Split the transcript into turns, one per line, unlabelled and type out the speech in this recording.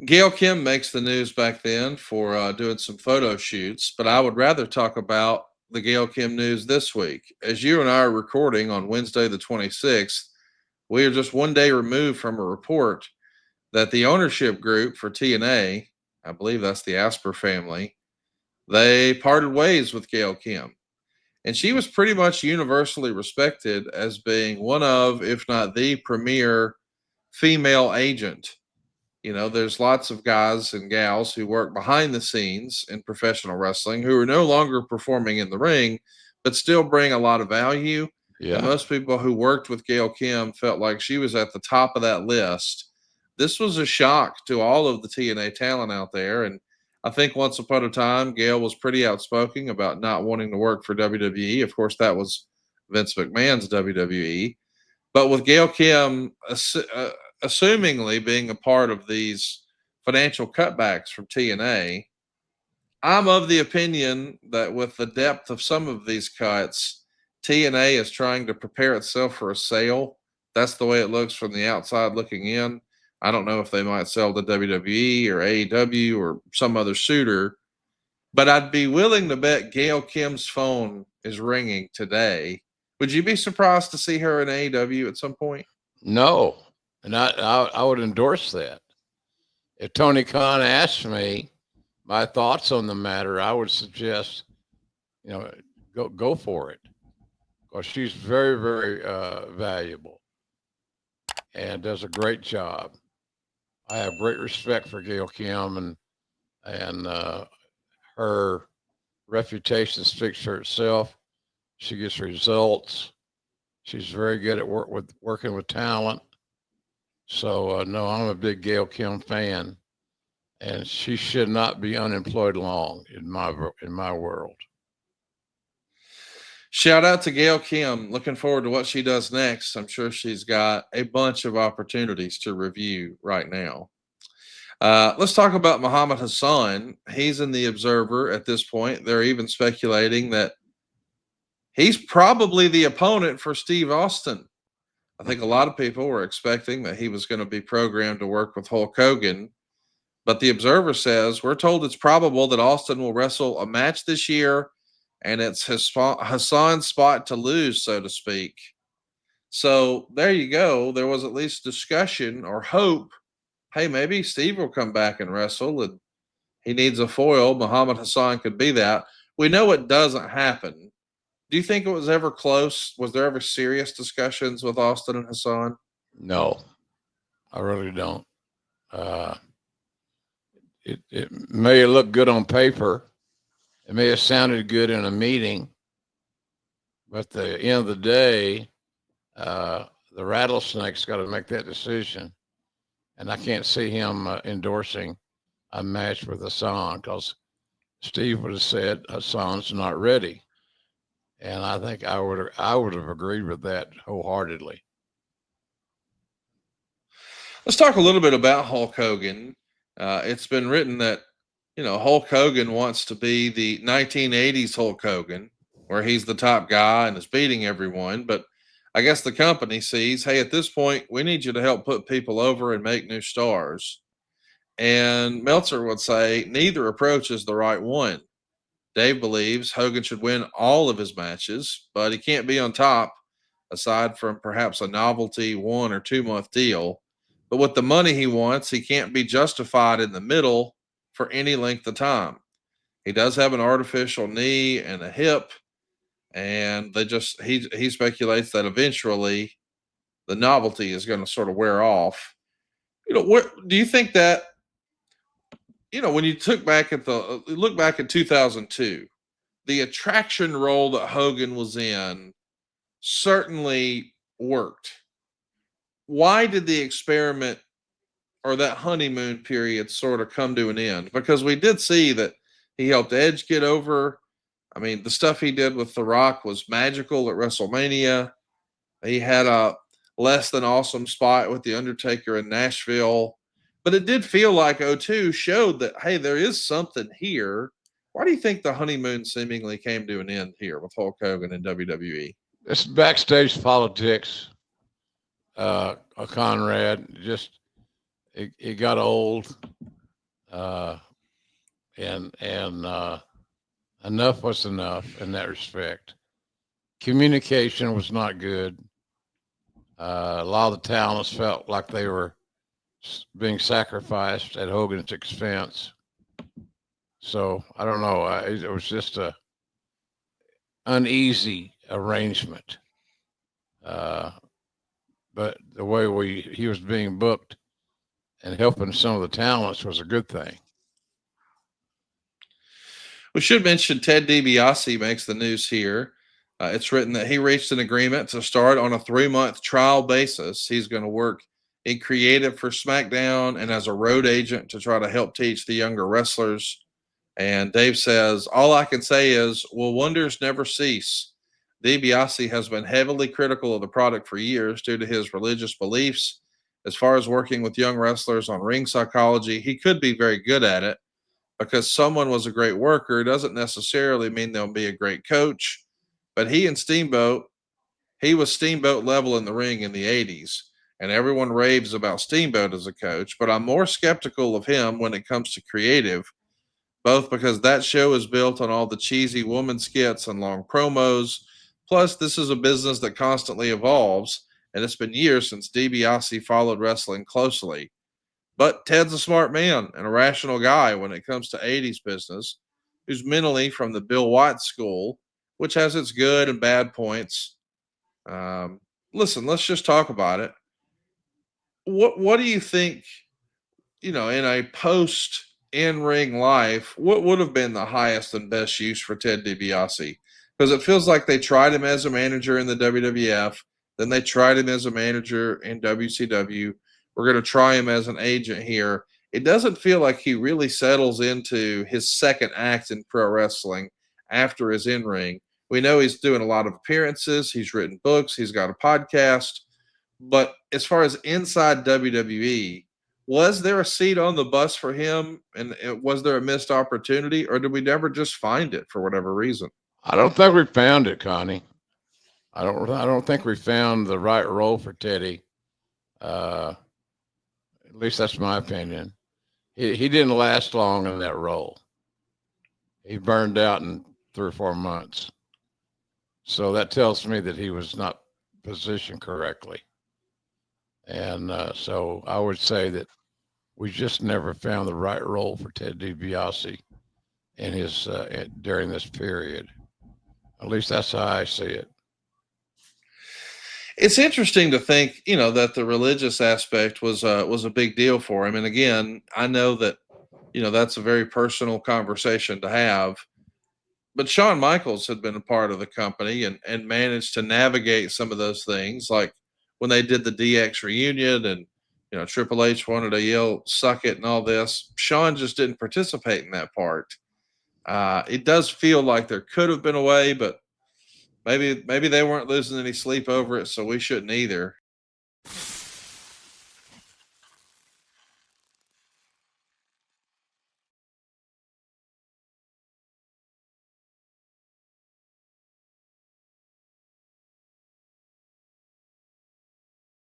Gail Kim makes the news back then for doing some photo shoots, but I would rather talk about the Gail Kim news this week. As you and I are recording on Wednesday, the 26th, we are just one day removed from a report that the ownership group for TNA, I believe that's the Asper family, they parted ways with Gail Kim. And she was pretty much universally respected as being one of, if not the premier female agent. There's lots of guys and gals who work behind the scenes in professional wrestling who are no longer performing in the ring, but still bring a lot of value. And
Yeah.
most people who worked with Gail Kim felt like she was at the top of that list. This was a shock to all of the TNA talent out there. And I think once upon a time, Gail was pretty outspoken about not wanting to work for WWE. Of course, that was Vince McMahon's WWE. But with Gail Kim assumingly being a part of these financial cutbacks from TNA, I'm of the opinion that with the depth of some of these cuts, TNA is trying to prepare itself for a sale. That's the way it looks from the outside looking in. I don't know if they might sell to WWE or AEW or some other suitor, but I'd be willing to bet Gail Kim's phone is ringing today. Would you be surprised to see her in AEW at some point?
No. And I would endorse that. If Tony Khan asked me my thoughts on the matter, I would suggest, go for it. Because she's very, very valuable and does a great job. I have great respect for Gail Kim, and her reputation speaks for itself. She gets results. She's very good at working with talent. So no, I'm a big Gail Kim fan, and she should not be unemployed long in my world.
Shout out to Gail Kim. Looking forward to what she does next. I'm sure she's got a bunch of opportunities to review right now. Let's talk about Muhammad Hassan. He's in the Observer at this point. They're even speculating that he's probably the opponent for Steve Austin. I think a lot of people were expecting that he was going to be programmed to work with Hulk Hogan. But the Observer says we're told it's probable that Austin will wrestle a match this year, and it's Hassan's spot to lose, so to speak. So there you go. There was at least discussion or hope. Hey, maybe Steve will come back and wrestle, and he needs a foil. Muhammad Hassan could be that. We know it doesn't happen. Do you think it was ever close? Was there ever serious discussions with Austin and Hassan?
No, I really don't. Uh, it may look good on paper. It may have sounded good in a meeting, but at the end of the day, the rattlesnake's got to make that decision. And I can't see him endorsing a match with Hassan because Steve would have said Hassan's not ready. And I think I would have agreed with that wholeheartedly.
Let's talk a little bit about Hulk Hogan. It's been written that, Hulk Hogan wants to be the 1980s Hulk Hogan, where he's the top guy and is beating everyone. But I guess the company sees, hey, at this point, we need you to help put people over and make new stars. And Meltzer would say neither approach is the right one. Dave believes Hogan should win all of his matches, but he can't be on top aside from perhaps a novelty 1 or 2 month deal. But with the money he wants, he can't be justified in the middle for any length of time. He does have an artificial knee and a hip, and he speculates that eventually the novelty is going to sort of wear off. What do you think that when you look back at 2002, the attraction role that Hogan was in certainly worked. Why did the experiment or that honeymoon period sort of come to an end? Because we did see that he helped Edge get over. I mean, the stuff he did with The Rock was magical at WrestleMania. He had a less than awesome spot with The Undertaker in Nashville. But it did feel like '02 showed that, hey, there is something here. Why do you think the honeymoon seemingly came to an end here with Hulk Hogan and WWE?
It's backstage politics. Conrad just it got old. and enough was enough in that respect. Communication was not good. A lot of the talents felt like they were being sacrificed at Hogan's expense. So I don't know. It was just a uneasy arrangement. But the way he was being booked and helping some of the talents was a good thing.
We should mention Ted DiBiase makes the news here. It's written that he reached an agreement to start on a 3-month trial basis. He's going to work in creative for SmackDown and as a road agent to try to help teach the younger wrestlers. And Dave says, all I can say is, will wonders never cease? DiBiase has been heavily critical of the product for years due to his religious beliefs. As far as working with young wrestlers on ring psychology, he could be very good at it. Because someone was a great worker doesn't necessarily mean they'll be a great coach. But he was Steamboat level in the ring in the 80s. And everyone raves about Steamboat as a coach. But I'm more skeptical of him when it comes to creative, both because that show is built on all the cheesy woman skits and long promos. Plus, this is a business that constantly evolves. And it's been years since DiBiase followed wrestling closely. But Ted's a smart man and a rational guy when it comes to 80s business, who's mentally from the Bill White school, which has its good and bad points. Listen, let's just talk about it. What do you think, in a post in-ring life, what would have been the highest and best use for Ted DiBiase? Because it feels like they tried him as a manager in the WWF, then they tried him as a manager in WCW. We're going to try him as an agent here. It doesn't feel like he really settles into his second act in pro wrestling after his in-ring. We know he's doing a lot of appearances. He's written books. He's got a podcast. But as far as inside WWE, was there a seat on the bus for him? And was there a missed opportunity? Or did we never just find it for whatever reason?
I don't think we found it, Connie. I don't think we found the right role for Teddy. At least that's my opinion. He didn't last long in that role. He burned out in 3 or 4 months. So that tells me that he was not positioned correctly. And so I would say that we just never found the right role for Ted DiBiase in his during this period. At least that's how I see it.
It's interesting to think, that the religious aspect was a big deal for him. And again, I know that, that's a very personal conversation to have. But Shawn Michaels had been a part of the company and managed to navigate some of those things, like when they did the DX reunion and, Triple H wanted to yell, suck it and all this. Shawn just didn't participate in that part. It does feel like there could have been a way, but maybe they weren't losing any sleep over it, so we shouldn't either.